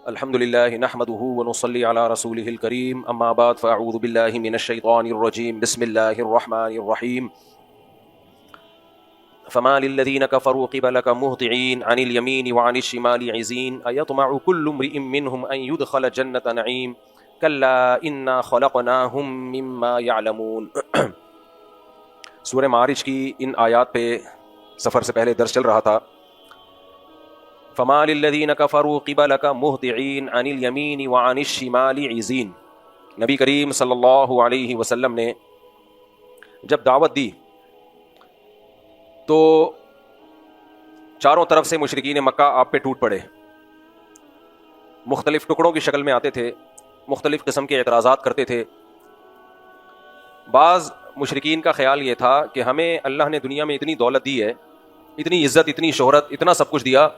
الحمد لله نحمده ونصلي على رسوله الكريم اما بعد فاعوذ بالله من الشيطان الرجيم بسم الله الرحمن الرحيم فما للذين كفروا قبلك مهطعين عن اليمين وعن الشمال عزين أيطمع كل امرئ منهم أن يدخل جنة نعيم كلا إنا خلقناهم مما يعلمون۔ سورہ معارج کی ان آیات پہ سفر سے پہلے درس چل رہا تھا۔ فما للذین کفروا قبلک مہطعین عن الیمین وعن الشمال عزین۔ نبی کریم صلی اللہ علیہ وسلم نے جب دعوت دی تو چاروں طرف سے مشرکین مکہ آپ پہ ٹوٹ پڑے، مختلف ٹکڑوں کی شکل میں آتے تھے، مختلف قسم کے اعتراضات کرتے تھے۔ بعض مشرکین کا خیال یہ تھا کہ ہمیں اللہ نے دنیا میں اتنی دولت دی ہے، اتنی عزت، اتنی شہرت، اتنا سب کچھ دیا،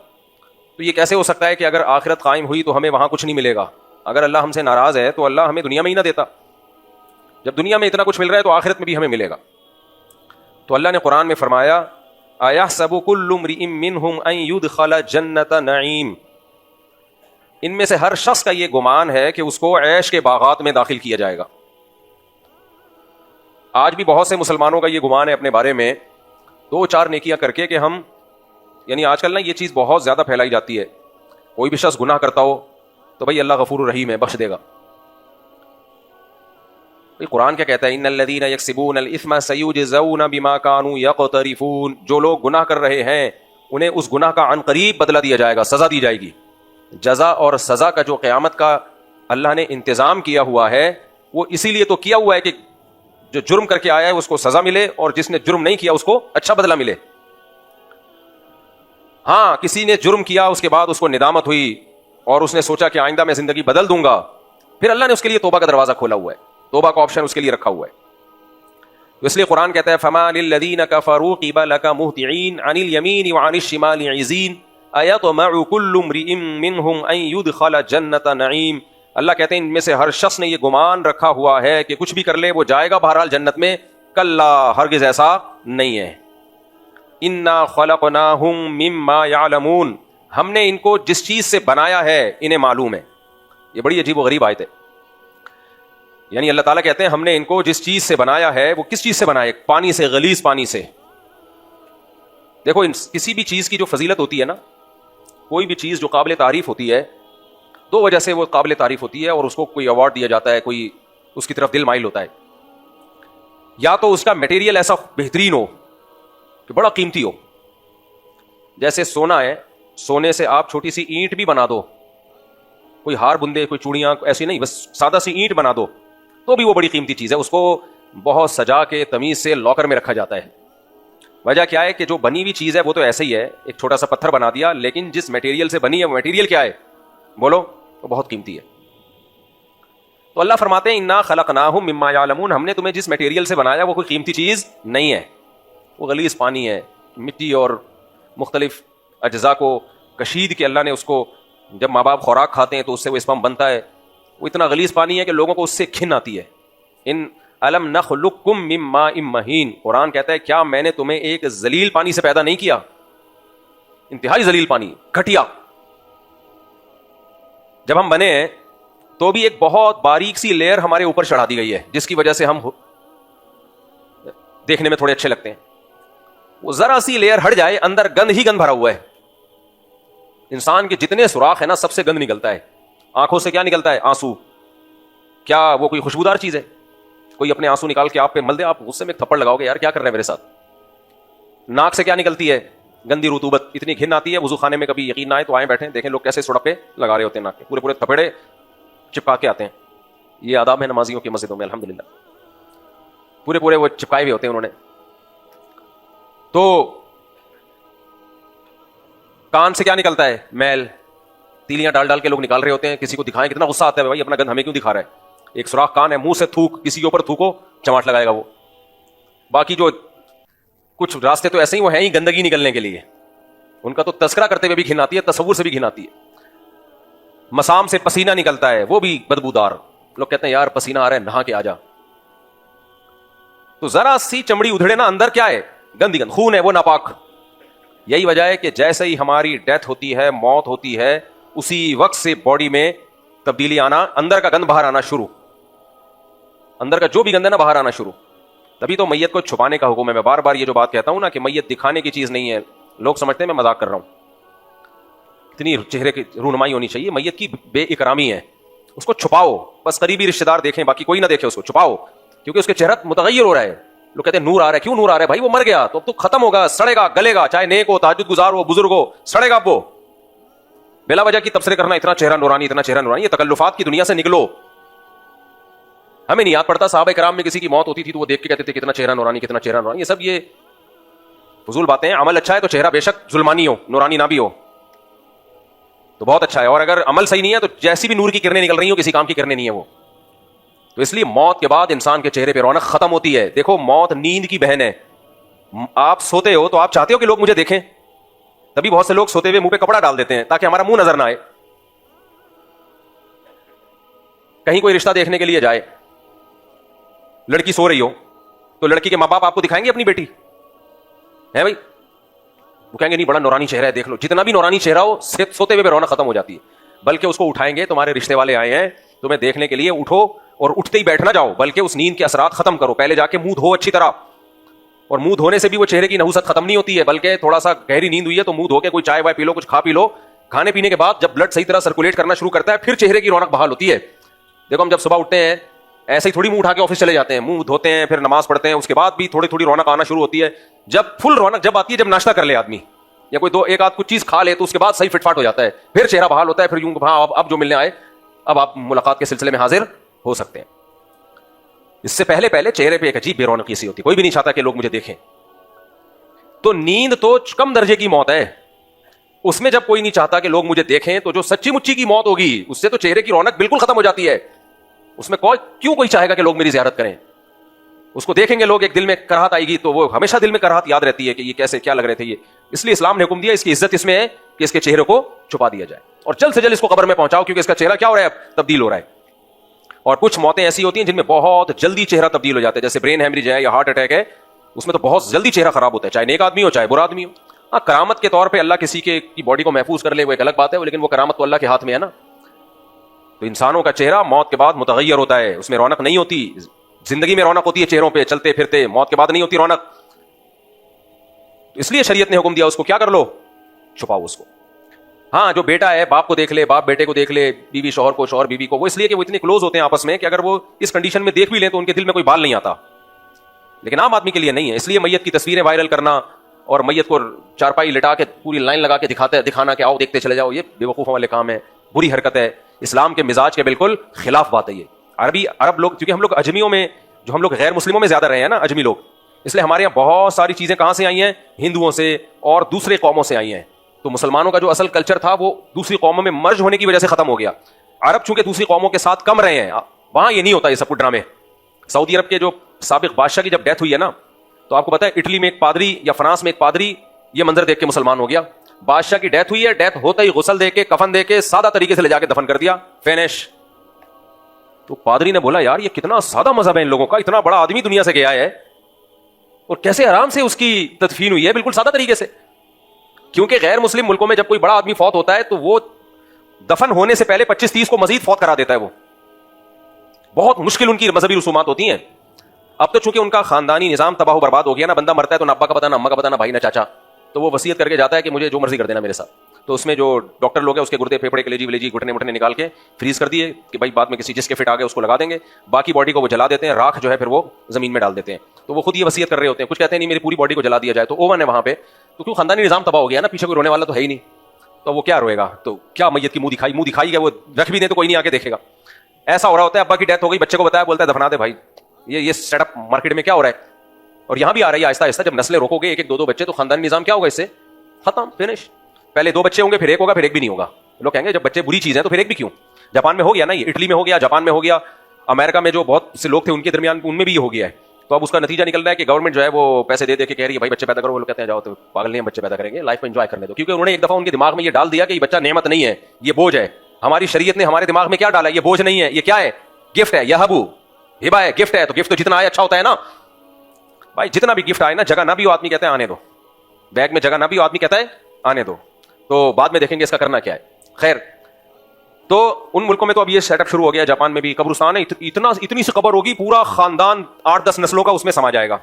تو یہ کیسے ہو سکتا ہے کہ اگر آخرت قائم ہوئی تو ہمیں وہاں کچھ نہیں ملے گا؟ اگر اللہ ہم سے ناراض ہے تو اللہ ہمیں دنیا میں ہی نہ دیتا، جب دنیا میں اتنا کچھ مل رہا ہے تو آخرت میں بھی ہمیں ملے گا۔ تو اللہ نے قرآن میں فرمایا اَيَحْسَبُ كُلُّ امْرِئٍ مِّنْهُمْ أَن يُدْخَلَ جَنَّةَ نَعِيمٍ۔ ان میں سے ہر شخص کا یہ گمان ہے کہ اس کو عیش کے باغات میں داخل کیا جائے گا۔ آج بھی بہت سے مسلمانوں کا یہ گمان ہے اپنے بارے میں، دو چار نیکیاں کر کے کہ ہم، یعنی آج کل نا یہ چیز بہت زیادہ پھیلائی جاتی ہے، کوئی بھی شخص گناہ کرتا ہو تو بھائی اللہ غفور الرحیم ہے، بخش دے گا۔ قرآن کیا کہتا ہے؟ ان الذین یکسبون الاثم سیجزون بما کانوا یقترفون۔ جو لوگ گناہ کر رہے ہیں انہیں اس گناہ کا عن قریب بدلہ دیا جائے گا، سزا دی جائے گی۔ جزا اور سزا کا جو قیامت کا اللہ نے انتظام کیا ہوا ہے وہ اسی لیے تو کیا ہوا ہے کہ جو جرم کر کے آیا ہے اس کو سزا ملے اور جس نے جرم نہیں کیا اس کو اچھا بدلہ ملے۔ ہاں، کسی نے جرم کیا، اس کے بعد اس کو ندامت ہوئی اور اس نے سوچا کہ آئندہ میں زندگی بدل دوں گا، پھر اللہ نے اس کے لیے توبہ کا دروازہ کھولا ہوا ہے، توبہ کا آپشن اس کے لیے رکھا ہوا ہے۔ تو اس لیے قرآن کہتا ہے فَمَا لِلَّذِينَ كَفَرُوا قِبَلَكَ مُهْطِعِينَ عَنِ الْيَمِينِ وَعَنِ الشِّمَالِ عِزِينَ أَيَطْمَعُ كُلُّ امْرِئٍ مِّنْهُمْ أَن يُدْخَلَ جَنَّةَ نَعِيمٍ۔ اللہ کہتے ہیں ان میں سے ہر شخص نے یہ گمان رکھا ہوا ہے کہ کچھ بھی کر لے وہ جائے گا بہرحال جنت میں۔ کلا، ہرگز ایسا نہیں ہے۔ اِنَّا خَلَقْنَاهُم مِّمَّا يَعْلَمُونَ۔ ہم نے ان کو جس چیز سے بنایا ہے انہیں معلوم ہے۔ یہ بڑی عجیب و غریب آیت ہے، یعنی اللہ تعالیٰ کہتے ہیں ہم نے ان کو جس چیز سے بنایا ہے، وہ کس چیز سے بنایا ہے؟ پانی سے، غلیظ پانی سے۔ دیکھو کسی بھی چیز کی جو فضیلت ہوتی ہے نا، کوئی بھی چیز جو قابل تعریف ہوتی ہے، دو وجہ سے وہ قابل تعریف ہوتی ہے اور اس کو کوئی ایوارڈ دیا جاتا ہے، کوئی اس کی طرف دل مائل ہوتا ہے۔ یا تو اس کا میٹیریل ایسا بہترین ہو کہ بڑا قیمتی ہو، جیسے سونا ہے، سونے سے آپ چھوٹی سی اینٹ بھی بنا دو، کوئی ہار بندے، کوئی چوڑیاں، ایسی نہیں، بس سادہ سی اینٹ بنا دو تو بھی وہ بڑی قیمتی چیز ہے، اس کو بہت سجا کے تمیز سے لاکر میں رکھا جاتا ہے۔ وجہ کیا ہے کہ جو بنی ہوئی چیز ہے وہ تو ایسے ہی ہے، ایک چھوٹا سا پتھر بنا دیا، لیکن جس میٹیریل سے بنی ہے وہ میٹیریل کیا ہے؟ بولو، وہ بہت قیمتی ہے۔ تو اللہ فرماتے ہیں انا خلقناہم مما یعلمون، ہم نے تمہیں جس میٹیریل سے بنایا وہ کوئی قیمتی چیز نہیں ہے، وہ غلیظ پانی ہے، مٹی اور مختلف اجزاء کو کشید کے اللہ نے اس کو، جب ماں باپ خوراک کھاتے ہیں تو اس سے وہ اسپم بنتا ہے، وہ اتنا غلیظ پانی ہے کہ لوگوں کو اس سے کھن آتی ہے۔ ان الم نخلقکم من ماء مہین، قرآن کہتا ہے کیا میں نے تمہیں ایک ذلیل پانی سے پیدا نہیں کیا؟ انتہائی ذلیل پانی، گھٹیا۔ جب ہم بنے ہیں تو بھی ایک بہت باریک سی لیئر ہمارے اوپر چڑھا دی گئی ہے جس کی وجہ سے ہم دیکھنے میں تھوڑے اچھے لگتے ہیں۔ وہ ذرا سی لیئر ہٹ جائے، اندر گند ہی گند بھرا ہوا ہے۔ انسان کے جتنے سوراخ ہیں نا، سب سے گند نکلتا ہے۔ آنکھوں سے کیا نکلتا ہے؟ آنسو۔ کیا وہ کوئی خوشبودار چیز ہے؟ کوئی اپنے آنسو نکال کے آپ پہ مل دے، آپ غصے میں تھپڑ لگاؤ گے، یار کیا کر رہے ہیں میرے ساتھ۔ ناک سے کیا نکلتی ہے؟ گندی رطوبت، اتنی گھن آتی ہے، وضو خانے میں کبھی یقین نہ آئے تو آئیں بیٹھیں، دیکھیں لوگ کیسے سڑپے لگا رہے ہوتے ہیں ناک کے، پورے پورے تھپڑے چپکا کے آتے ہیں۔ یہ آداب ہے نمازیوں کی مسجدوں میں الحمدللہ، پورے پورے وہ چپکائے ہوئے ہوتے ہیں انہوں نے۔ تو کان سے کیا نکلتا ہے؟ میل، تیلیاں ڈال ڈال کے لوگ نکال رہے ہوتے ہیں، کسی کو دکھائیں کتنا غصہ آتا ہے، بھائی اپنا گند ہمیں کیوں دکھا رہا ہے؟ ایک سوراخ کان ہے، منہ سے تھوک، کسی کے اوپر تھوکو چماٹ لگائے گا وہ۔ باقی جو کچھ راستے تو ایسے ہی وہ ہیں ہی گندگی نکلنے کے لیے، ان کا تو تذکرہ کرتے ہوئے بھی گھن آتی ہے، تصور سے بھی گھن آتی ہے۔ مسام سے پسینہ نکلتا ہے، وہ بھی بدبودار، لوگ کہتے ہیں یار پسینہ آ رہا ہے، نہا کے آ جا۔ تو ذرا سی چمڑی ادھڑے نا، اندر کیا ہے؟ گندی گند، خون ہے وہ ناپاک۔ یہی وجہ ہے کہ جیسے ہی ہماری ڈیتھ ہوتی ہے، موت ہوتی ہے، اسی وقت سے باڈی میں تبدیلی آنا, اندر کا گند باہر آنا شروع, اندر کا جو بھی گند ہے نا باہر آنا شروع. تبھی تو میت کو چھپانے کا حکم ہے. میں بار بار یہ جو بات کہتا ہوں نا کہ میت دکھانے کی چیز نہیں ہے. لوگ سمجھتے ہیں میں مذاق کر رہا ہوں, اتنی چہرے کی رونمائی ہونی چاہیے. میت کی بے اکرامی ہے, اس کو چھپاؤ, بس قریبی رشتہ دار دیکھیں, باقی کوئی نہ دیکھے, اس کو چھپاؤ, کیونکہ اس کے چہرہ متغیر ہو رہا ہے. لوگ کہتے ہیں نور آ رہا ہے, کیوں نور آ رہا ہے بھائی؟ وہ مر گیا تو اب تو ختم ہوگا, سڑے گا, گلے گا, چاہے نیک ہو, تہجد گزار ہو, بزرگ ہو, سڑے گا. وہ بلا وجہ کی تبصرے کرنا, اتنا چہرہ نورانی, اتنا چہرہ نورانی, یہ تکلفات کی دنیا سے نکلو. ہمیں نہیں یاد پڑتا صحابہ کرام میں کسی کی موت ہوتی تھی تو وہ دیکھ کے کہتے تھے کتنا چہرہ نورانی, کتنا چہرہ نورانی. یہ سب یہ فضول باتیں ہیں. عمل اچھا ہے تو چہرہ بے شک ظلمانی ہو, نورانی نہ بھی ہو تو بہت اچھا ہے, اور اگر عمل صحیح نہیں ہے تو جیسی بھی نور کی کرنیں نکل رہی ہوں کسی کام کی کرنیں نہیں ہے وہ. تو اس لیے موت کے بعد انسان کے چہرے پہ رونق ختم ہوتی ہے. دیکھو موت نیند کی بہن ہے. آپ سوتے ہو تو آپ چاہتے ہو کہ لوگ مجھے دیکھیں, تبھی بہت سے لوگ سوتے ہوئے منہ پہ کپڑا ڈال دیتے ہیں تاکہ ہمارا منہ نظر نہ آئے. کہیں کوئی رشتہ دیکھنے کے لیے جائے, لڑکی سو رہی ہو تو لڑکی کے ماں باپ آپ کو دکھائیں گے اپنی بیٹی ہے بھائی؟ وہ کہیں گے نہیں بڑا نورانی چہرہ ہے, دیکھ لو. جتنا بھی نورانی چہرہ ہو سوتے ہوئے رونق ختم ہو جاتی ہے. بلکہ اس کو اٹھائیں گے, تمہارے رشتے والے آئے ہیں تمہیں دیکھنے کے لیے, اٹھو, اور اٹھتے ہی بیٹھ نہ جاؤ, بلکہ اس نیند کے اثرات ختم کرو. پہلے جا کے منہ دھو اچھی طرح, اور منہ دھونے سے بھی وہ چہرے کی نحوست ختم نہیں ہوتی ہے, بلکہ تھوڑا سا گہری نیند ہوئی ہے تو منہ دھو کے کوئی چائے وائے پی لو, کچھ کھا پی لو. کھانے پینے کے بعد جب بلڈ صحیح طرح سرکولیٹ کرنا شروع کرتا ہے پھر چہرے کی رونق بحال ہوتی ہے. دیکھو ہم جب صبح اٹھتے ہیں ایسے ہی تھوڑی منہ اٹھا کے آفس چلے جاتے ہیں, منہ دھوتے ہیں, پھر نماز پڑھتے ہیں, اس کے بعد بھی تھوڑی تھوڑی رونق آنا شروع ہوتی ہے. جب فل رونق جب آتی ہے جب ناشتہ کر لے آدمی, یا کوئی ایک آدھ کچھ چیز کھا لے تو اس کے بعد صحیح فٹ فاٹ ہو جاتا ہے, پھر چہرہ بحال ہوتا ہے. پھر یوں ہاں اب جو ملنے آئے اب آپ ملاقات کے سلسلے میں حاضر ہو سکتے ہیں. اس سے پہلے چہرے پہ ایک عجیب بے رونقی سی ہوتی ہے, کوئی بھی نہیں چاہتا کہ لوگ مجھے دیکھیں. تو نیند تو کم درجے کی موت ہے, اس میں جب کوئی نہیں چاہتا کہ لوگ مجھے دیکھیں تو جو سچی مچی کی موت ہوگی اس سے تو چہرے کی رونق بالکل ختم ہو جاتی ہے. اس میں کوئی چاہے گا کہ لوگ میری زیارت کریں؟ اس کو دیکھیں گے لوگ, ایک دل میں کراہت آئے گی تو وہ ہمیشہ دل میں کراہت یاد رہتی ہے کہ یہ کیسے کیا لگ رہے تھے یہ. اس لیے اسلام نے حکم دیا, اس کی عزت اس میں ہے کہ اس کے چہرے کو چھپا دیا جائے, اور جلد سے جلد اس کو قبر میں پہنچاؤ, کیونکہ اس کا چہرہ کیا ہو رہا ہے, تبدیل ہو رہا ہے. اور کچھ موتیں ایسی ہوتی ہیں جن میں بہت جلدی چہرہ تبدیل ہو جاتا ہے, جیسے برین ہیمریج ہے یا ہارٹ اٹیک ہے, اس میں تو بہت جلدی چہرہ خراب ہوتا ہے, چاہے نیک آدمی ہو چاہے برا آدمی ہو. ہاں کرامت کے طور پہ اللہ کسی کی باڈی کو محفوظ کر لے وہ ایک الگ بات ہے, لیکن وہ کرامت تو اللہ کے ہاتھ میں ہے نا. تو انسانوں کا چہرہ موت کے بعد متغیر ہوتا ہے, اس میں رونق نہیں ہوتی. زندگی میں رونق ہوتی ہے چہروں پہ چلتے پھرتے, موت کے بعد نہیں ہوتی رونق. اس لیے شریعت نے حکم دیا اس کو کیا کر لو, چھپاؤ اس کو. ہاں جو بیٹا ہے باپ کو دیکھ لے, باپ بیٹے کو دیکھ لے, بیوی شوہر کو, شوہر بیوی کو, وہ اس لیے کہ وہ اتنے کلوز ہوتے ہیں آپس میں کہ اگر وہ اس کنڈیشن میں دیکھ بھی لیں تو ان کے دل میں کوئی بال نہیں آتا. لیکن عام آدمی کے لیے نہیں ہے. اس لیے میت کی تصویریں وائرل کرنا اور میت کو چارپائی لٹا کے پوری لائن لگا کے دکھانا کہ آؤ دیکھتے چلے جاؤ, یہ بے وقوفوں والے کام ہے, بری حرکت ہے, اسلام کے مزاج کے بالکل خلاف بات ہے. یہ عرب لوگ, کیونکہ ہم لوگ اجمیوں میں, جو ہم لوگ غیر مسلموں میں زیادہ رہے ہیں نا اجمی لوگ, اس لیے ہمارے یہاں بہت ساری چیزیں کہاں سے آئی ہیں, ہندوؤں سے اور دوسرے قوموں سے آئی ہیں. تو مسلمانوں کا جو اصل کلچر تھا وہ دوسری قوموں میں مرج ہونے کی وجہ سے ختم ہو گیا. عرب چونکہ دوسری قوموں کے ساتھ کم رہے ہیں, وہاں یہ نہیں ہوتا یہ سب کچھ ڈرامے. سعودی عرب کے جو سابق بادشاہ کی جب ڈیتھ ہوئی ہے نا, تو آپ کو پتا ہے اٹلی میں ایک پادری یا فرانس میں ایک پادری یہ منظر دیکھ کے مسلمان ہو گیا. بادشاہ کی ڈیتھ ہوئی ہے, ڈیتھ ہوتا ہی غسل دے کے کفن دے کے سادہ طریقے سے لے جا کے دفن کر دیا, فینش. تو پادری نے بولا یار یہ کتنا سادہ مذہب ہے ان لوگوں کا, اتنا بڑا آدمی دنیا سے گیا ہے اور کیسے آرام سے اس کی تدفین ہوئی ہے بالکل سادہ طریقے سے. کیونکہ غیر مسلم ملکوں میں جب کوئی بڑا آدمی فوت ہوتا ہے تو وہ دفن ہونے سے پہلے 25-30 کو مزید فوت کرا دیتا ہے. وہ بہت مشکل ان کی مذہبی رسومات ہوتی ہیں. اب تو چونکہ ان کا خاندانی نظام تباہ و برباد ہو گیا نا, بندہ مرتا ہے تو نہ ابا کا پتہ نہ اما کا پتہ نہ بھائی نہ چاچا, تو وہ وصیت کر کے جاتا ہے کہ مجھے جو مرضی کر دینا میرے ساتھ. تو اس میں جو ڈاکٹر لوگ ہیں اس کے گردے پھیپڑے کلیجی ولیجی گھٹنے وٹنے نکال کے فریز کر دیے کہ بھائی بعد میں کسی جس کے فٹ آ گئے اس کو لگا دیں گے, باقی باڈی کو وہ جلا دیتے ہیں, راکھ جو ہے پھر وہ زمین میں ڈال دیتے ہیں. تو وہ خود یہ وصیت کر رہے ہوتے ہیں, کچھ کہتے ہیں نہیں میری پوری باڈی کو جلا دیا جائے, تو اوون ہے وہاں پہ, تو کیوں خاندانی نظام تباہ ہو گیا نا, پیچھے کوئی رونے والا تو ہے ہی نہیں, تو وہ کیا روئے گا, تو کیا میت کی منہ دکھائی گا, وہ رکھ بھی دیں تو کوئی نہیں آ کے دیکھے گا. ایسا ہو رہا ہوتا ہے, ابا کی ڈیتھ ہو گئی, بچے کو بتایا, بولتا ہے دفنا دے بھائی. یہ سیٹ اپ مارکیٹ میں کیا ہو رہا ہے, اور یہاں بھی آ رہی ہے آہستہ آہستہ. جب نسلیں روکو گے, ایک 2 بچے, تو خاندانی نظام کیا ہوگا, اس سے ختم, فنش. پہلے 2 بچے ہوں گے, پھر ایک ہوگا, پھر ایک بھی نہیں ہوگا. لوگ کہیں گے جب بچے بری چیز ہے تو پھر ایک بھی کیوں. جاپان میں ہو گیا نا, یہ اٹلی میں ہو گیا, جاپان میں ہو گیا, امریکہ میں جو بہت سے لوگ تھے ان کے درمیان ان میں بھی یہ ہو گیا ہے. تو اب اس کا نتیجہ نکل رہا ہے کہ گورنمنٹ جو ہے وہ پیسے دے کے کہہ رہی ہے بھائی بچے پیدا کرو. وہ لوگ کہتے ہیں جاؤ, تو پاگل نہیں, بچے پیدا کریں گے, لائف میں انجوائے کرنے دو. کیونکہ انہوں نے ایک دفعہ ان کے دماغ میں یہ ڈال دیا کہ یہ بچہ نعمت نہیں ہے, یہ بوجھ ہے. ہماری شریعت نے ہمارے دماغ میں کیا ڈالا, یہ بوجھ نہیں ہے, یہ کیا ہے, گفٹ ہے, یہ ہبا ہے, گفٹ ہے. تو گفٹ تو جتنا آئے اچھا ہوتا ہے نا بھائی, جتنا بھی گفٹ آئے نا, جگہ نہ بھی ہو آدمی کہتا ہے آنے دو, بیگ میں جگہ نہ بھی ہو آدمی کہتا ہے آنے دو. تو بعد میں دیکھیں گے اس کا کرنا کیا ہے. خیر, تو ان ملکوں میں تو اب یہ سیٹ اپ شروع ہو گیا, جاپان میں بھی قبرستان ہے, اتنی سی قبر ہوگی پورا خاندان 8-10 نسلوں کا اس میں سما جائے گا.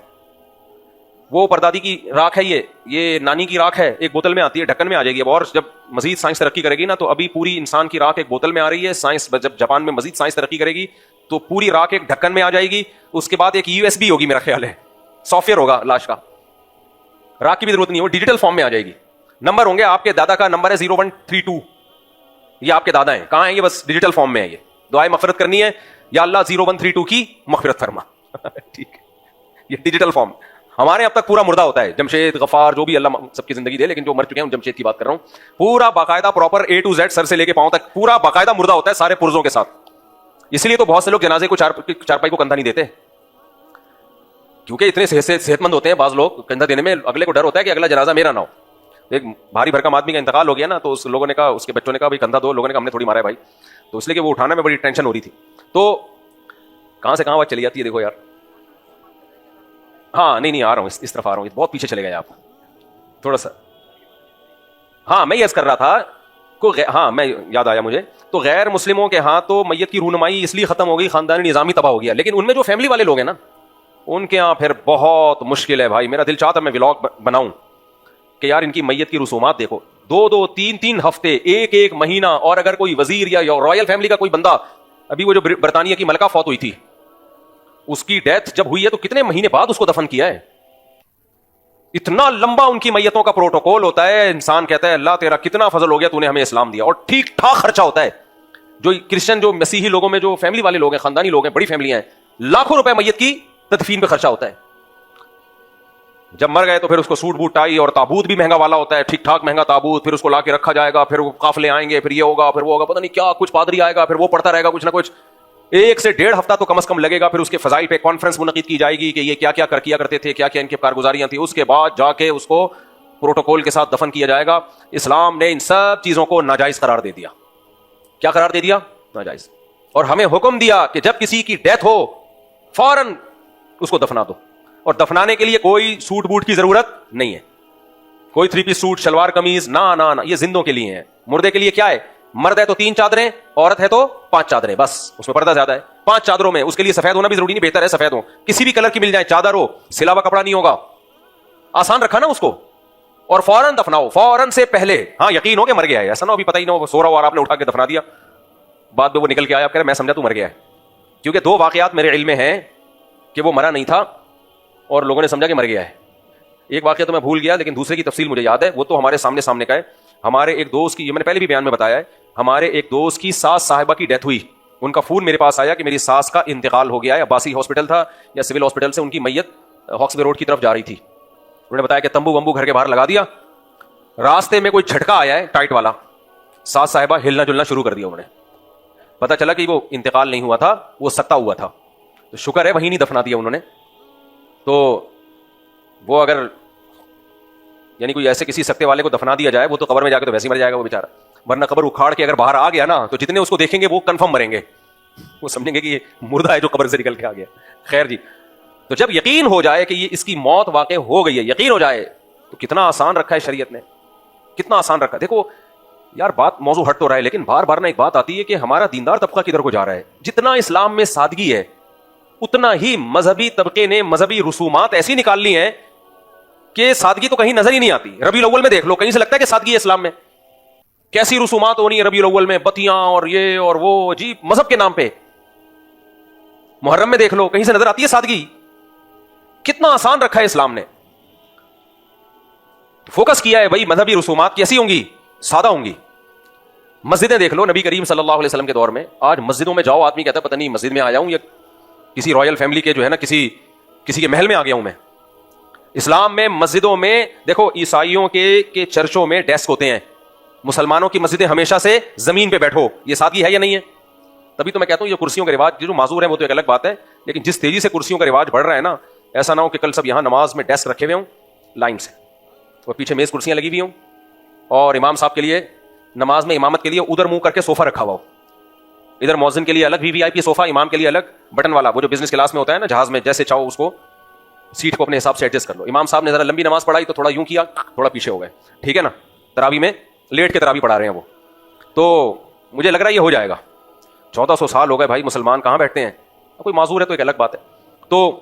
وہ پردادی کی راکھ ہے, یہ نانی کی راکھ ہے, ایک بوتل میں آتی ہے, ڈھکن میں آ جائے گی. اب اور جب مزید سائنس ترقی کرے گی نا, تو ابھی پوری انسان کی راکھ ایک بوتل میں آ رہی ہے. سائنس جب جاپان میں مزید سائنس ترقی کرے گی تو پوری راکھ ایک ڈھکن میں آ جائے گی. اس کے بعد ایک USB ہوگی, میرا خیال ہے سافٹ ویئر ہوگا لاش کا, راکھ کی بھی ضرورت نہیں ہے, وہ ڈیجیٹل فارم میں آ جائے گی. نمبر ہوں گے, آپ کے دادا کا نمبر ہے 0132, یہ آپ کے دادا ہیں, کہاں ہیں یہ, بس ڈیجیٹل فارم میں ہے. یہ دعائیں مغفرت کرنی ہے, یا اللہ 0132 کی مغفرت فرما. ٹھیک ہے, یہ ڈیجیٹل فارم. ہمارے اب تک پورا مردہ ہوتا ہے, جمشید, غفار, جو بھی اللہ سب کی زندگی دے, لیکن جو مر چکے ہیں جمشید کی بات کر رہا ہوں, پورا باقاعدہ پراپر A to Z سر سے لے کے پاؤں تک پورا باقاعدہ مردہ ہوتا ہے سارے پرزوں کے ساتھ. اس لیے تو بہت سے لوگ جنازے کو چارپائی کو کندھا نہیں دیتے, کیونکہ اتنے صحت مند ہوتے ہیں بعض لوگ, کندھا دینے میں اگلے کو ڈر ہوتا ہے کہ اگلا جنازہ میرا نہ ہو. ایک بھاری بھرکم آدمی کا انتقال ہو گیا نا, تو اس لوگوں نے کہا, اس کے بچوں نے کہا بھائی کندھا دو. لوگوں نے کہا ہم نے تھوڑی مارا ہے بھائی, تو اس لیے کہ وہ اٹھانے میں بڑی ٹینشن ہو رہی تھی. تو کہاں سے کہاں بات چلی جاتی ہے دیکھو یار. ہاں نہیں آ رہا ہوں, اس طرف آ رہا ہوں, بہت پیچھے چلے گئے آپ تھوڑا سا. ہاں میں یہ عرض کر رہا تھا, ہاں میں یاد آیا مجھے, تو غیر مسلموں کے ہاں تو میت کی رونمائی اس لیے ختم ہو گئی, خاندانی نظام ہی تباہ ہو گیا. لیکن ان میں جو فیملی والے لوگ ہیں نا, ان کے یہاں پھر بہت مشکل ہے بھائی. میرا دل چاہتا میں ولاگ بناؤں کہ یار ان کی میت کی رسومات دیکھو, 2-2, 3-3 ہفتے, ایک مہینہ. اور اگر کوئی وزیر یا رائل فیملی کا کوئی بندہ, ابھی وہ جو برطانیہ کی ملکہ فوت ہوئی تھی, اس کی ڈیتھ جب ہوئی ہے تو کتنے مہینے بعد اس کو دفن کیا ہے. اتنا لمبا ان کی میتوں کا پروٹوکول ہوتا ہے. انسان کہتا ہے اللہ تیرا کتنا فضل ہو گیا, تو نے ہمیں اسلام دیا. اور ٹھیک ٹھاک خرچہ ہوتا ہے. جو کرسچن, جو مسیحی لوگوں میں جو فیملی والے لوگ ہیں, خاندانی لوگ ہیں, بڑی فیملیاں ہیں, لاکھوں روپے میت کی تدفین پہ خرچہ ہوتا ہے. جب مر گئے تو پھر اس کو سوٹ بوٹ ٹائی, اور تابوت بھی مہنگا والا ہوتا ہے, ٹھیک ٹھاک مہنگا تابوت. پھر اس کو لا کے رکھا جائے گا, پھر وہ قافلے آئیں گے, پھر یہ ہوگا, پھر وہ ہوگا, پتہ نہیں کیا, کچھ پادری آئے گا, پھر وہ پڑھتا رہے گا کچھ نہ کچھ. 1 سے 1.5 ہفتہ تو کم از کم لگے گا. پھر اس کے فضائل پہ کانفرنس منعقد کی جائے گی کہ یہ کیا کیا کیا کرتے تھے, کیا کیا ان کی کارگزاریاں تھیں. اس کے بعد جا کے اس کو پروٹوکول کے ساتھ دفن کیا جائے گا. اسلام نے ان سب چیزوں کو ناجائز قرار دے دیا. کیا قرار دے دیا؟ ناجائز. اور ہمیں حکم دیا کہ جب کسی کی ڈیتھ ہو فوراً اس کو دفنا دو. اور دفنانے کے لیے کوئی سوٹ بوٹ کی ضرورت نہیں ہے, کوئی 3 پیس سوٹ, شلوار قمیض, نہ یہ زندوں کے لیے ہیں. مردے کے لیے کیا ہے, مرد ہے تو 3 چادریں, عورت ہے تو 5 چادریں, بس اس میں پردہ زیادہ ہے. 5 چادروں میں, اس کے لیے سفید ہونا بھی ضروری نہیں, بہتر ہے سفید ہو, کسی بھی کلر کی مل جائے چادر ہو, سلا ہوا کپڑا نہیں ہوگا. آسان رکھا نا اس کو. اور فوراً دفناؤ, فوراً سے پہلے. ہاں یقین ہو کہ مر گیا ہے, ایسا نہ ابھی پتہ ہی نہ ہو, سو رہا ہو اور آپ نے اٹھا کے دفنا دیا, بعد میں وہ نکل کے آیا, آپ کہہ رہے میں سمجھا تو مر گیا ہے. کیونکہ 2 واقعات میرے علم میں ہیں کہ وہ مرا نہیں تھا اور لوگوں نے سمجھا کہ مر گیا ہے. ایک واقعہ تو میں بھول گیا, لیکن دوسرے کی تفصیل مجھے یاد ہے. وہ تو ہمارے سامنے کا ہے. ہمارے ایک دوست کی, یہ میں نے پہلے بھی بیان میں بتایا ہے, ہمارے ایک دوست کی ساس صاحبہ کی ڈیتھ ہوئی. ان کا فون میرے پاس آیا کہ میری ساس کا انتقال ہو گیا ہے. عباسی ہاسپٹل تھا یا سول ہاسپٹل سے ان کی میت ہاکس وے روڈ کی طرف جا رہی تھی. انہوں نے بتایا کہ تمبو ومبو گھر کے باہر لگا دیا, راستے میں کوئی جھٹکا آیا ہے ٹائٹ والا, ساس صاحبہ ہلنا جلنا شروع کر دیا. انہوں نے پتا چلا کہ وہ انتقال نہیں ہوا تھا, وہ ستا ہوا تھا. تو شکر ہے وہیں نہیں دفنا دیا انہوں نے. تو وہ اگر یعنی کوئی ایسے کسی سکتے والے کو دفنا دیا جائے, وہ تو قبر میں جا کے تو ویسے ہی مر جائے گا وہ بیچارہ. ورنہ قبر اکھاڑ کے اگر باہر آ گیا نا, تو جتنے اس کو دیکھیں گے وہ کنفرم مریں گے, وہ سمجھیں گے کہ یہ مردہ ہے جو قبر سے نکل کے آ گیا. خیر جی, تو جب یقین ہو جائے کہ یہ اس کی موت واقع ہو گئی ہے, یقین ہو جائے, تو کتنا آسان رکھا ہے شریعت نے, کتنا آسان رکھا. دیکھو یار بات موضوع ہٹ تو رہا ہے, لیکن بار بار نا ایک بات آتی ہے کہ ہمارا دیندار طبقہ کدھر کو جا رہا ہے. جتنا اسلام میں سادگی ہے, اتنا ہی مذہبی طبقے نے مذہبی رسومات ایسی نکال لی ہیں کہ سادگی تو کہیں نظر ہی نہیں آتی. ربیع الاول میں دیکھ لو, کہیں سے لگتا ہے کہ سادگی ہے اسلام میں. کیسی رسومات ہونی ہے ربیع الاول میں, بتیاں اور یہ اور وہ, عجیب مذہب کے نام پہ. محرم میں دیکھ لو, کہیں سے نظر آتی ہے سادگی. کتنا آسان رکھا ہے اسلام نے, فوکس کیا ہے بھائی مذہبی رسومات کیسی ہوں گی, سادہ ہوں گی. مسجدیں دیکھ لو, نبی کریم صلی اللہ علیہ وسلم کے دور میں, آج مسجدوں میں جاؤ آدمی کہتا ہے پتہ نہیں مسجد میں آیا ہوں یا کسی رائل فیملی کے جو ہے نا کسی کے محل میں آ گیا ہوں میں. اسلام میں مسجدوں میں دیکھو, عیسائیوں کے چرچوں میں ڈیسک ہوتے ہیں, مسلمانوں کی مسجدیں ہمیشہ سے زمین پہ بیٹھو. یہ سادگی ہے یا نہیں ہے؟ تبھی تو میں کہتا ہوں یہ کرسیوں کا رواج جو معذور ہے وہ تو ایک الگ بات ہے, لیکن جس تیزی سے کرسیوں کا رواج بڑھ رہا ہے نا, ایسا نہ ہو کہ کل سب یہاں نماز میں ڈیسک رکھے ہوئے ہوں لائن سے, اور پیچھے میز کرسیاں لگی ہوئی ہوں, اور امام صاحب کے لیے نماز میں امامت کے لیے ادھر منہ کر کے صوفہ رکھا ہوا ہو, ادھر مؤذن کے لیے الگ VIP صوفہ, امام کے لیے الگ بٹن والا, وہ جو بزنس کلاس میں ہوتا ہے نا جہاز میں, جیسے چاہو اس کو سیٹ کو اپنے حساب سے ایڈجسٹ کر لو. امام صاحب نے ذرا لمبی نماز پڑھائی تو تھوڑا یوں کیا, تھوڑا پیچھے ہو گئے, ٹھیک ہے نا, تراوی میں لیٹ کے تراوی پڑھا رہے ہیں وہ. تو مجھے لگ رہا ہے یہ ہو جائے گا. 1400 سال ہو گئے بھائی, مسلمان کہاں بیٹھتے ہیں, کوئی معذور ہے تو ایک الگ بات ہے. تو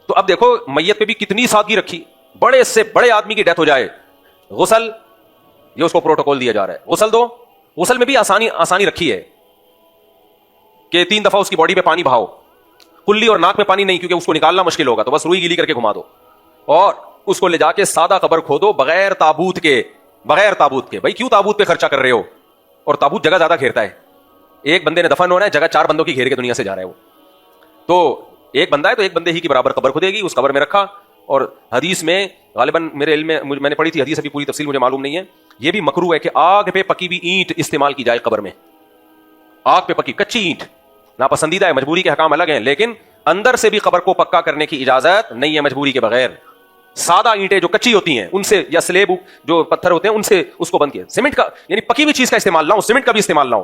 اب دیکھو میت پہ بھی کتنی سادگی رکھی. بڑے سے بڑے آدمی کی ڈیتھ ہو جائے, غسل, یہ اس کو پروٹوکول دیا جا رہا ہے, غسل دو. غسل میں بھی آسانی رکھی ہے کہ 3 دفعہ اس کی باڈی پہ پانی بہاؤ. کلی اور ناک میں پانی نہیں, کیونکہ اس کو نکالنا مشکل ہوگا, تو بس روئی گیلی کر کے گھما دو, اور اس کو لے جا کے سادہ قبر کھودو بغیر تابوت کے. بھائی کیوں تابوت پہ خرچہ کر رہے ہو؟ اور تابوت جگہ زیادہ گھیرتا ہے. ایک بندے نے دفن ہونا ہے, جگہ 4 بندوں کی گھیر کے دنیا سے جا رہا ہے وہ. تو ایک بندہ ہے تو ایک بندے ہی کی برابر قبر کھدے گی, اس قبر میں رکھا. اور حدیث میں غالباً میرے علم میں نے پڑھی تھی حدیث, ابھی پوری تفصیل مجھے معلوم نہیں ہے, یہ بھی مکروہ ہے کہ آگ پہ پکی ہوئی اینٹ استعمال کی جائے قبر میں. آگ پہ پکی کچی اینٹ ناپسندیدہ ہے, مجبوری کے حکام الگ ہیں, لیکن اندر سے بھی قبر کو پکا کرنے کی اجازت نہیں ہے مجبوری کے بغیر. سادہ اینٹیں جو کچی ہوتی ہیں ان سے, یا سلیب جو پتھر ہوتے ہیں ان سے اس کو بند کیا. سیمنٹ کا یعنی پکی ہوئی چیز کا استعمال نہ ہو, سیمنٹ کا بھی استعمال نہ ہو.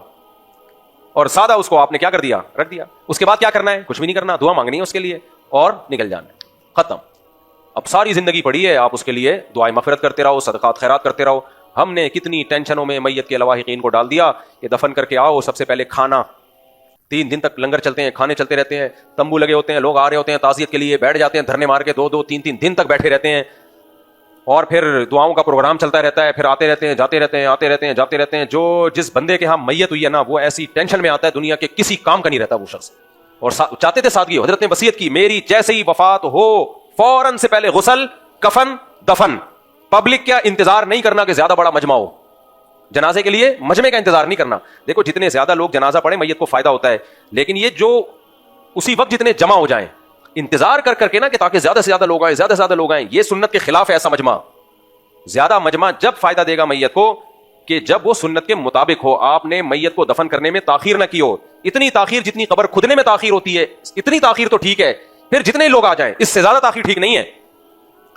اور سادہ اس کو آپ نے کیا کر دیا, رکھ دیا. اس کے بعد کیا کرنا ہے؟ کچھ بھی نہیں کرنا, دعا مانگنی ہے اس کے لیے اور نکل جانا ہے, ختم. اب ساری زندگی پڑی ہے, آپ اس کے لیے دعائیں مغفرت کرتے رہو, صدقات خیرات کرتے رہو. ہم نے کتنی ٹینشنوں میں میت کے لواحقین کو ڈال دیا کہ دفن کر کے آؤ, سب سے پہلے کھانا. 3 دن تک لنگر چلتے ہیں, کھانے چلتے رہتے ہیں, تمبو لگے ہوتے ہیں, لوگ آ رہے ہوتے ہیں تعزیت کے لیے, بیٹھ جاتے ہیں دھرنے مار کے, 2-2 3-3 دن تک بیٹھے رہتے ہیں, اور پھر دعاؤں کا پروگرام چلتا رہتا ہے. پھر آتے رہتے ہیں, جاتے رہتے ہیں, آتے رہتے ہیں, جاتے رہتے ہیں. جو جس بندے کے ہاں میت ہوئی ہے نا, وہ ایسی ٹینشن میں آتا ہے دنیا کے کسی کام کا نہیں رہتا وہ شخص. اور چاہتے تھے سادگی. حضرت نے وصیت کی, میری جیسے ہی وفات ہو فوراً سے پہلے غسل, کفن, دفن. پبلک کیا انتظار نہیں کرنا کہ زیادہ بڑا مجمع ہو, جنازے کے لیے مجمع کا انتظار نہیں کرنا. دیکھو جتنے زیادہ لوگ جنازہ پڑھیں میت کو فائدہ ہوتا ہے, لیکن یہ جو اسی وقت جتنے جمع ہو جائیں, انتظار کر کے نا کہ تاکہ زیادہ سے زیادہ لوگ آئیں, زیادہ سے زیادہ لوگ آئیں, یہ سنت کے خلاف ہے ایسا مجمع. زیادہ مجمع جب فائدہ دے گا میت کو کہ جب وہ سنت کے مطابق ہو. آپ نے میت کو دفن کرنے میں تاخیر نہ کی ہو, اتنی تاخیر جتنی قبر کھدنے میں تاخیر ہوتی ہے, اتنی تاخیر تو ٹھیک ہے, پھر جتنے لوگ آ جائیں, اس سے زیادہ تاخیر ٹھیک نہیں ہے.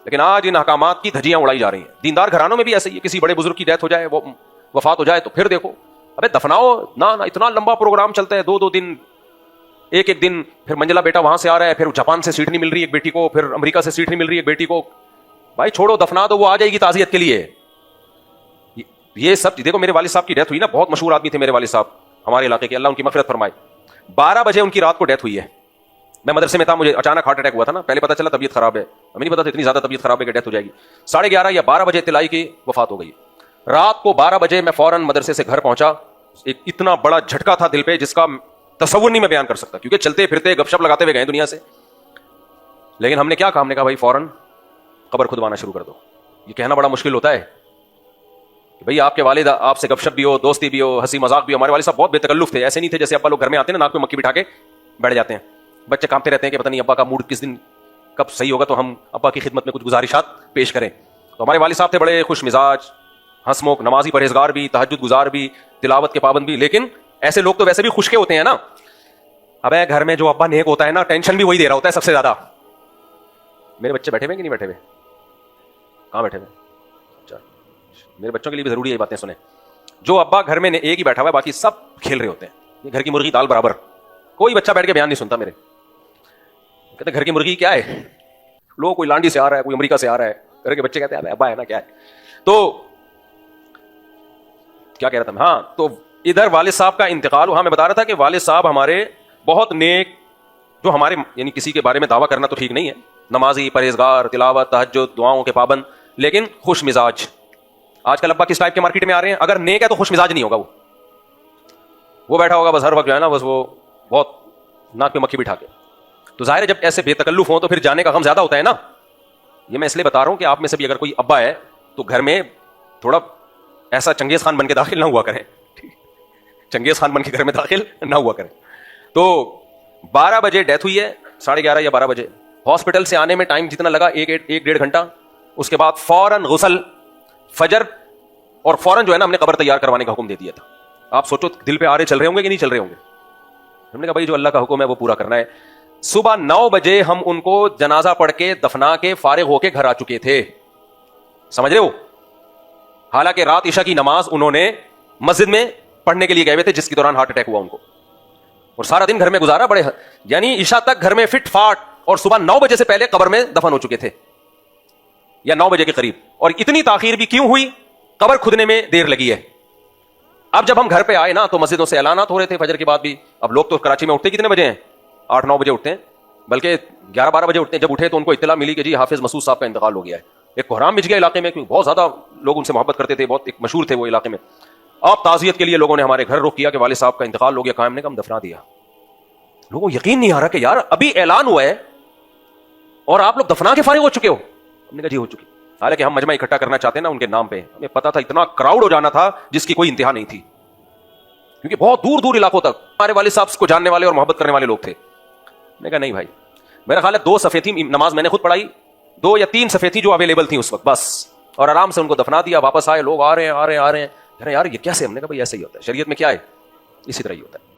لیکن آج ان احکامات کی دھجیاں اڑائی جا رہی ہیں. دیندار گھرانوں میں بھی ایسے ہی ہے, کسی بڑے بزرگ کی ڈیتھ ہو جائے, وہ وفات ہو جائے, تو پھر دیکھو ابے دفناؤ نہ, اتنا لمبا پروگرام چلتا ہے, 2-2 دن, ایک دن. پھر منجلا بیٹا وہاں سے آ رہا ہے, پھر جاپان سے سیٹ نہیں مل رہی ایک بیٹی کو, پھر امریکہ سے سیٹ نہیں مل رہی ایک بیٹی کو. بھائی چھوڑو, دفنا دو, وہ آ جائے گی تعزیت کے لیے. یہ سب دیکھو, میرے والد صاحب کی ڈیتھ ہوئی نا, بہت مشہور آدمی تھے میرے والد صاحب ہمارے علاقے کے, اللہ ان کی مغفرت فرمائے. 12 بجے ان کی رات کو ڈیتھ ہوئی ہے. میں مدرسے میں تھا, مجھے اچانک ہارٹ اٹیک ہوا تھا نا, پہلے پتا چلا طبیعت خراب ہے, ہمیں نہیں پتا تھا اتنی زیادہ طبیعت خراب ہے کہ ڈیتھ ہو جائے گی. 11:30 یا 12 بجے اطلاع کی وفات ہو گئی. رات کو 12 بجے میں فوراً مدرسے سے گھر پہنچا. ایک اتنا بڑا جھٹکا تھا دل پہ جس کا تصور نہیں میں بیان کر سکتا, کیونکہ چلتے پھرتے گپ شپ لگاتے ہوئے گئے دنیا سے. لیکن ہم نے کیا کہا, ہم نے کہا بھائی فوراً قبر کھدوانا شروع کر دو. یہ کہنا بڑا مشکل ہوتا ہے کہ بھئی آپ کے والد آپ سے گپ شپ بھی ہو, دوستی بھی ہو, ہنسی مذاق بھی ہو. ہمارے والد صاحب بہت بے تکلف تھے, ایسے نہیں تھے جیسے ابا لوگ گھر میں آتے ہیں نا, ناک پہ مکھی بٹھا کے بیٹھ جاتے ہیں. بچے کانپتے رہتے ہیں کہ پتہ نہیں ابا کا موڈ کس دن کب صحیح ہوگا تو ہم ابا کی خدمت میں کچھ گزارشات پیش کریں. تو ہمارے والد صاحب تھے بڑے خوش مزاج, ہنس موک, نمازی, پرہیزگار بھی, تہجد گزار بھی, تلاوت کے پابند بھی. لیکن ایسے لوگ تو ویسے بھی خوش کے ہوتے ہیں نا. ابے گھر میں جو ابا نیک ہوتا ہے نا, ٹینشن بھی وہی دے رہا ہوتا ہے سب سے زیادہ. میرے بچے بیٹھے ہوئے کہ نہیں بیٹھے ہوئے؟ کہاں بیٹھے ہوئے؟ اچھا, میرے بچوں کے لیے بھی ضروری ہے یہ باتیں سنیں. جو ابا گھر میں ایک ہی بیٹھا ہوا ہے, باقی سب کھیل رہے ہوتے ہیں. یہ گھر کی مرغی دال برابر. کوئی بچہ بیٹھ کے بیان نہیں سنتا میرے. کہتے گھر کی مرغی کیا ہے, لوگ کوئی لانڈی سے آ رہا ہے, کوئی امریکہ سے آ رہا ہے. گھر کے بچے کہتے ہیں ابا ہے نا کیا ہے. تو کیا کہہ رہا تھا میں, ہاں, تو ادھر والد صاحب کا انتقال ہوا. میں بتا رہا تھا کہ والد صاحب ہمارے بہت نیک, جو ہمارے یعنی کسی کے بارے میں دعویٰ کرنا تو ٹھیک نہیں ہے, نمازی, پرہیزگار, تلاوت, تہجد, دعاؤں کے پابند, لیکن خوش مزاج. آج کل ابا کس ٹائپ کے مارکیٹ میں آ رہے ہیں, اگر نیک ہے تو خوش مزاج نہیں ہوگا. وہ بیٹھا ہوگا بس ہر وقت جو ہے نا, بس وہ بہت ناک پہ مکھی بٹھا کے. تو ظاہر ہے جب ایسے بے تکلف ہوں تو پھر جانے کا غم زیادہ ہوتا ہے نا. یہ میں اس لیے بتا رہا ہوں کہ آپ میں سے بھی اگر کوئی ابا ہے تو گھر میں تھوڑا ایسا چنگیز خان بن کے داخل نہ ہوا کریں. چنگیز خان بن کے گھر میں داخل نہ ہوا کریں. تو 12 بجے ڈیتھ ہوئی ہے, 11:30 یا 12 بجے. ہاسپٹل سے آنے میں ٹائم جتنا لگا 1-1.5 گھنٹہ. اس کے بعد فوراً غسل, فجر, اور فوراً جو ہے نا ہم نے قبر تیار کروانے کا حکم دے دیا تھا. آپ سوچو دل پہ آرے چل رہے ہوں گے کہ نہیں چل رہے ہوں گے. ہم نے کہا بھائی جو اللہ کا حکم ہے وہ پورا کرنا ہے. صبح 9 بجے ہم ان کو جنازہ پڑھ کے دفنا کے فارغ ہو کے گھر آ چکے تھے. سمجھ رہے ہو, حالانکہ رات عشاء کی نماز انہوں نے مسجد میں پڑھنے کے لیے گئے ہوئے تھے, جس کے دوران ہارٹ اٹیک ہوا ان کو, اور سارا دن گھر میں گزارا. بڑے یعنی عشاء تک گھر میں فٹ فاٹ, اور صبح 9 بجے سے پہلے قبر میں دفن ہو چکے تھے, یا 9 بجے کے قریب. اور اتنی تاخیر بھی کیوں ہوئی, قبر کھدنے میں دیر لگی ہے. اب جب ہم گھر پہ آئے نا تو مسجدوں سے اعلانات ہو رہے تھے فجر کے بعد بھی. اب لوگ تو کراچی میں اٹھتے کتنے بجے ہیں؟ 8-9 بجے اٹھتے ہیں, بلکہ 11-12 بجے اٹھتے ہیں. جب اٹھے تو ان کو اطلاع ملی کہ جی حافظ مسعود صاحب کا انتقال ہو گیا ہے. ایک کوہرام بچ گیا علاقے میں, کیونکہ بہت زیادہ لوگ ان سے محبت کرتے تھے, بہت ایک مشہور تھے وہ علاقے میں. اب تعزیت کے لیے لوگوں نے ہمارے گھر رخ کیا کہ والد صاحب کا انتقال ہو گیا. قائم نے کہا ہم دفنا دیا. لوگوں کو یقین نہیں آ رہا کہ یار ابھی اعلان ہوا ہے اور آپ لوگ دفنا کے فارغ ہو چکے ہو. ہم نے کہا جی ہو چکے. حالانکہ ہم مجمع اکٹھا کرنا چاہتے ہیں نا ان کے نام پہ, ہمیں پتا تھا اتنا کراؤڈ ہو جانا تھا جس کی کوئی انتہا نہیں تھی, کیونکہ بہت دور دور علاقوں تک ہمارے والد صاحب کو جاننے والے اور محبت کرنے والے لوگ تھے. میں نے کہا نہیں بھائی, میرا خیال ہے 2 صفحے تھی نماز, میں نے خود پڑھائی, 2 یا 3 صفحے تھی جو اویلیبل تھیں اس وقت بس, اور آرام سے ان کو دفنا دیا. واپس آئے, لوگ آ رہے ہیں. کہہ رہے ہیں یار یہ کیسے؟ ہم نے کہا بھائی ایسے ہی ہوتا ہے, شریعت میں کیا ہے اسی طرح ہی ہوتا ہے.